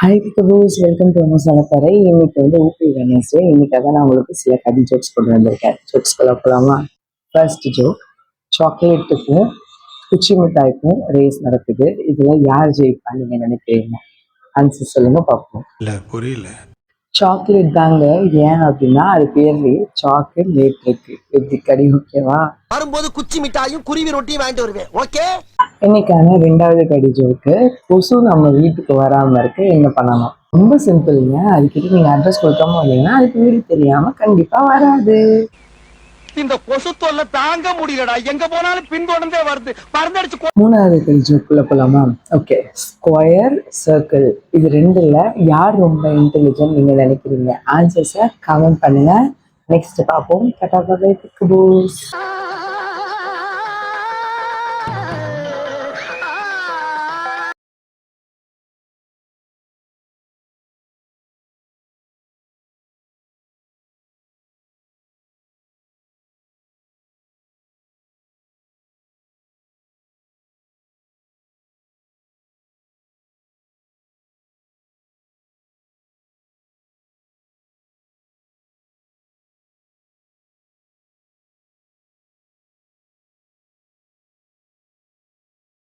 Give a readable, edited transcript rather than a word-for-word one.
Hi பிகபூஸ், welcome to மசாலாக்கரை. இன்னைக்கு வந்து ஊபி வெனஸ்டே. இன்னைக்காக நான் உங்களுக்கு சில கடி ஜோக்ஸ் கொண்டு வந்திருக்கேன். ஜோக்ஸ்குள்ள போகலாமா? ஃபர்ஸ்ட் ஜோக், சாக்லேட்டுக்கும் குச்சி மிட்டாய்க்கும் ரேஸ் நடக்குது. இதுல யார் ஜெயிப்பா நீங்க நினைக்கிறீங்க? ஆன்சர் சொல்லுங்க பார்ப்போம். இல்ல புரியல. சாக்லேட் தாங்க. ஏன் அப்படின்னா அது பேர்லயே சாக்லேட் இருக்கு. எப்படி கடி? ஓகேவா? வரும்போது குச்சி மிட்டாயும் குருவி ரொட்டியும் வாங்கிட்டு வருவேன். ஓகே. இன்னைக்கான ரெண்டாவது கடி ஜோக்கு, கொசு நம்ம வீட்டுக்கு வராம இருக்க என்ன பண்ணணும்? ரொம்ப சிம்பிள்ங்க. அதுக்கிட்ட நீங்க அட்ரஸ் கொடுக்காம வந்தீங்கன்னா அதுக்கு வீடு தெரியாம கண்டிப்பா வராது. இந்த கொசு தொல்லை தாங்க முடியலடா. எங்க போனாலும் பின்தொடர்ந்தே வருது. பறந்தடிச்சு மூணாவது கடி ஜோக்குள்ள போலாமா? ஓகே. ஸ்கொயர், சர்க்கிள், இது ரெண்டுல யார் ரொம்ப இன்டெலிஜென்ட் நீங்க நினைக்கிறீங்க? ஆன்சர்ஸை கமெண்ட் பண்ணுங்க. நெக்ஸ்ட் பார்ப்போம். Tata bye by.